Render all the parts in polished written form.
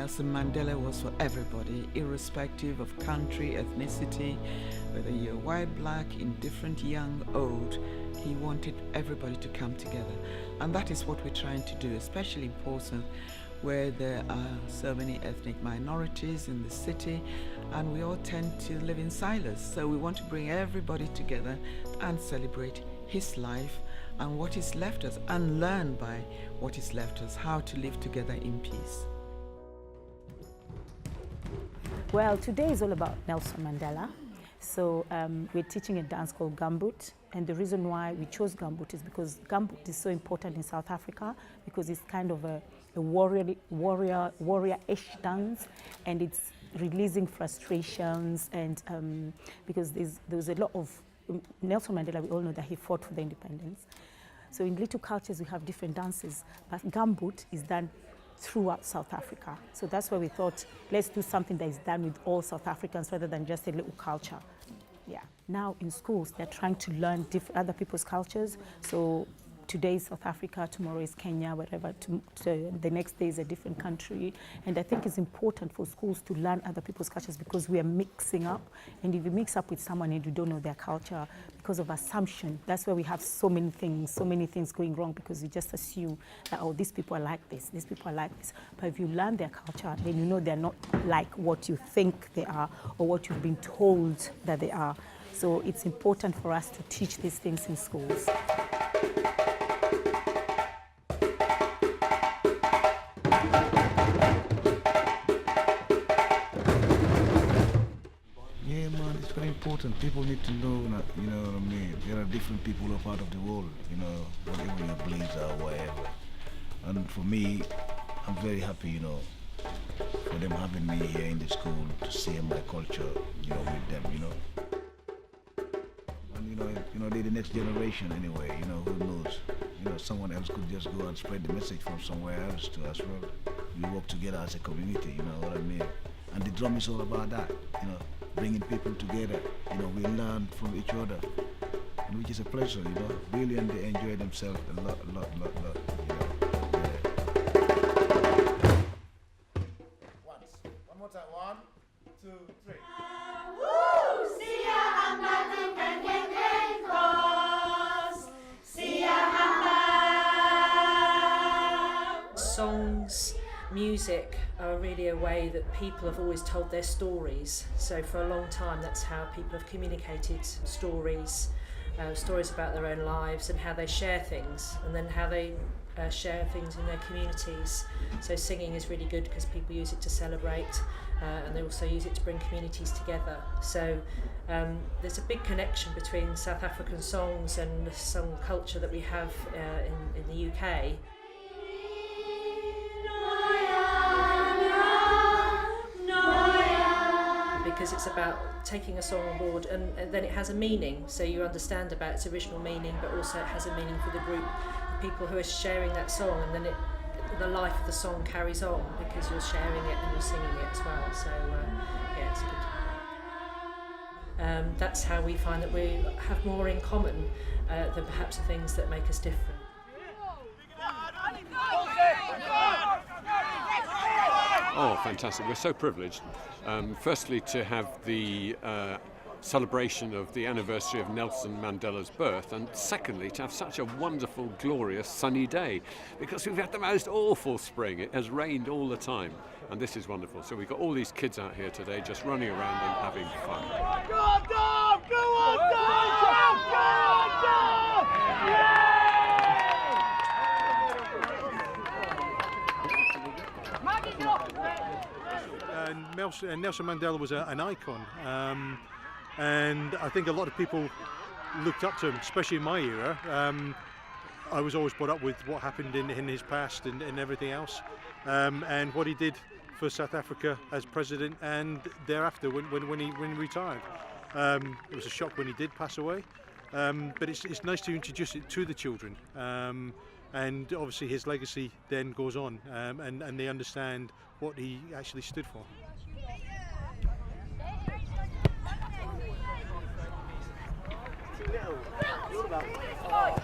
Nelson Mandela was for everybody, irrespective of country, ethnicity, whether you're white, black, indifferent, young, old. He wanted everybody to come together. And that is what we're trying to do, especially in Portsmouth, where there are so many ethnic minorities in the city, and we all tend to live in silos. So we want to bring everybody together and celebrate his life and what is left us, and learn by what is left us, how to live together in peace. Well, today is all about Nelson Mandela. So we're teaching a dance called Gumboot, and the reason why we chose Gumboot is because Gumboot is so important in South Africa, because it's kind of a warrior-ish dance, and it's releasing frustrations, and because there was a lot of Nelson Mandela, we all know that he fought for the independence. So in little cultures we have different dances, but Gumboot is done throughout South Africa. So that's why we thought, let's do something that is done with all South Africans rather than just a little culture. Yeah. Now in schools, they're trying to learn other people's cultures. So today is South Africa, tomorrow is Kenya, whatever. The next day is a different country. And I think it's important for schools to learn other people's cultures, because we are mixing up. And if you mix up with someone and you don't know their culture, because of assumption, that's where we have so many things going wrong, because we just assume that, oh, these people are like this, these people are like this. But if you learn their culture, then you know they're not like what you think they are or what you've been told that they are. So it's important for us to teach these things in schools. Yeah, man, it's very important. People need to know that, you know what I mean? There are different people who are part of the world, you know, whatever your beliefs are, whatever. And for me, I'm very happy, you know, for them having me here in the school to share my culture, you know, with them, you know. And you know, they're the next generation anyway, you know, who knows? You know, someone else could just go and spread the message from somewhere else to us. Well, we work together as a community, you know what I mean? And the drum is all about that, you know, bringing people together. You know, we learn from each other, and which is a pleasure, you know. Really, and they enjoy themselves a lot, you know. One more time. 1, 2, 3. Songs, music are really a way that people have always told their stories. So for a long time, that's how people have communicated stories, stories about their own lives and how they share things, and then how they share things in their communities. So singing is really good because people use it to celebrate, and they also use it to bring communities together. So there's a big connection between South African songs and the song culture that we have in the UK. Because it's about taking a song on board, and then it has a meaning, so you understand about its original meaning, but also it has a meaning for the group, the people who are sharing that song, and then the life of the song carries on because you're sharing it and you're singing it as well. So yeah, it's good. That's how we find that we have more in common than perhaps the things that make us different. Oh, fantastic. We're so privileged. Firstly, to have the celebration of the anniversary of Nelson Mandela's birth, and secondly, to have such a wonderful, glorious, sunny day, because we've had the most awful spring. It has rained all the time, and this is wonderful. So we've got all these kids out here today just running around and having fun. Go on, Dom! Go on, Dom! Go on, Dom! Yeah! Nelson Mandela was an icon, and I think a lot of people looked up to him, especially in my era. I was always brought up with what happened in his past and everything else, and what he did for South Africa as president and thereafter when he retired. It was a shock when he did pass away, but it's nice to introduce it to the children. And obviously his legacy then goes on, and they understand what he actually stood for. Oh.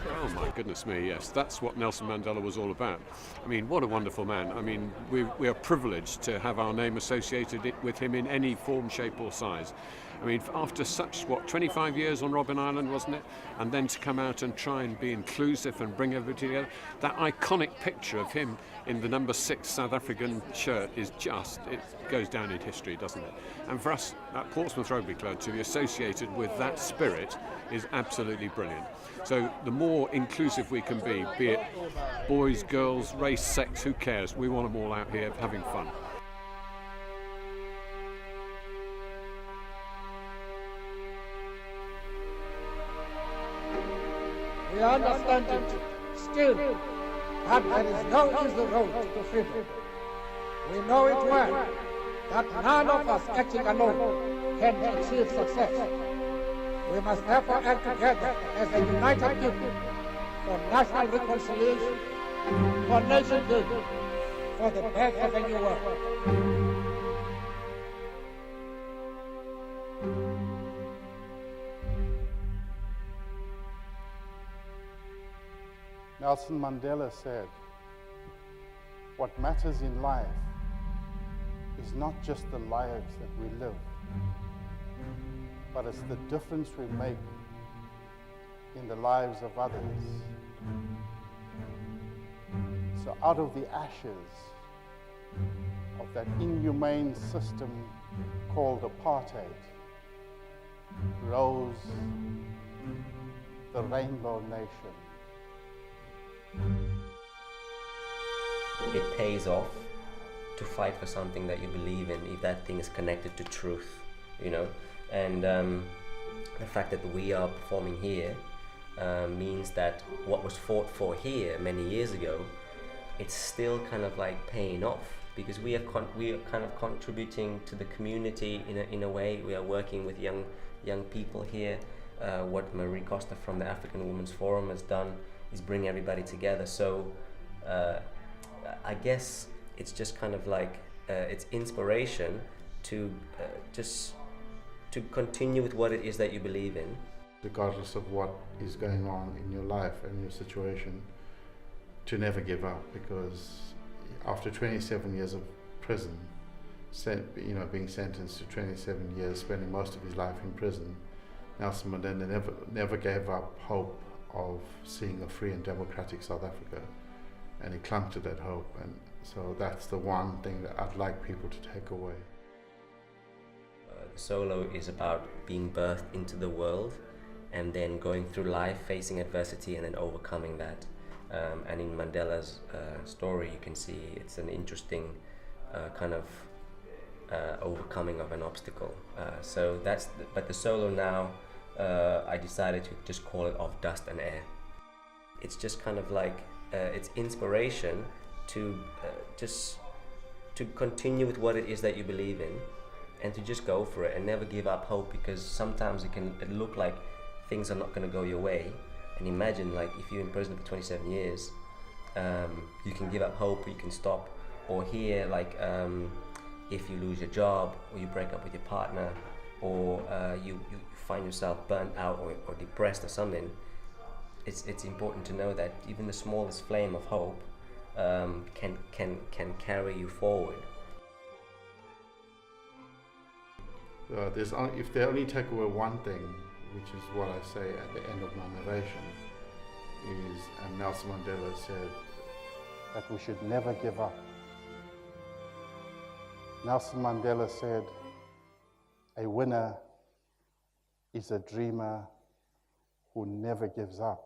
Oh my goodness me, yes. That's what Nelson Mandela was all about. I mean, what a wonderful man. I mean, we are privileged to have our name associated with him in any form, shape or size. I mean, after such, 25 years on Robben Island, wasn't it? And then to come out and try and be inclusive and bring everybody together. That iconic picture of him in the number 6 South African shirt is just, it goes down in history, doesn't it? And for us at Portsmouth Rugby Club to be associated with that spirit is absolutely brilliant. So the more inclusive we can be it boys, girls, race, sex, who cares? We want them all out here having fun. We understand it still that there is no easy road to freedom. We know it well that none of us acting alone can achieve success. We must therefore act together as a united people for national reconciliation, for nation building, for the birth of a new world. Nelson Mandela said, "What matters in life is not just the lives that we live, but it's the difference we make in the lives of others." So out of the ashes of that inhumane system called apartheid rose the Rainbow Nation. It pays off to fight for something that you believe in if that thing is connected to truth, you know. And the fact that we are performing here means that what was fought for here many years ago, it's still kind of like paying off, because we are kind of contributing to the community in a way. We are working with young people here. What Marie Costa from the African Women's Forum has done is bring everybody together. So I guess it's just kind of like it's inspiration to just to continue with what it is that you believe in. Regardless of what is going on in your life and your situation, to never give up, because after 27 years of prison, being sentenced to 27 years, spending most of his life in prison, Nelson Mandela never gave up hope of seeing a free and democratic South Africa, and he clung to that hope. And so that's the one thing that I'd like people to take away. The solo is about being birthed into the world and then going through life, facing adversity and then overcoming that. And in Mandela's story, you can see it's an interesting kind of overcoming of an obstacle. So that's, but the solo now, I decided to just call it Of Dust and Air. It's just kind of like, it's inspiration to just to continue with what it is that you believe in, and to just go for it and never give up hope, because sometimes it look like things are not going to go your way. And imagine, like, if you're in prison for 27 years, you can give up hope, or you can stop. Or here, like, if you lose your job, or you break up with your partner, or you find yourself burnt out or depressed or something, it's important to know that even the smallest flame of hope can carry you forward. If they only take away one thing, which is what I say at the end of my narration, is, and Nelson Mandela said, that we should never give up. Nelson Mandela said, "A winner is a dreamer who never gives up."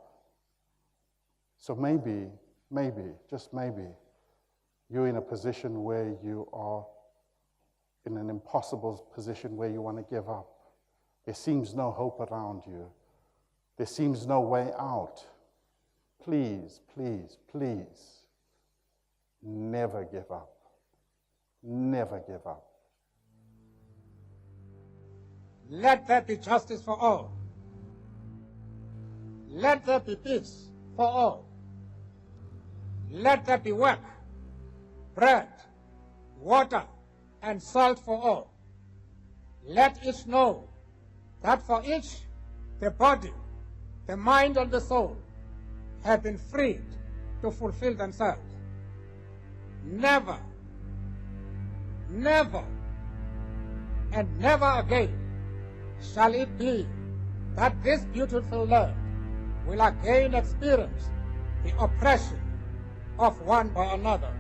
So maybe, just maybe, you're in a position where you are in an impossible position where you want to give up. There seems no hope around you. There seems no way out. Please, please, please, never give up. Never give up. Let there be justice for all. Let there be peace for all. Let there be work, bread, water, and salt for all. Let each know that for each, the body, the mind, and the soul have been freed to fulfill themselves. Never, never, and never again shall it be that this beautiful land will again experience the oppression of one by another.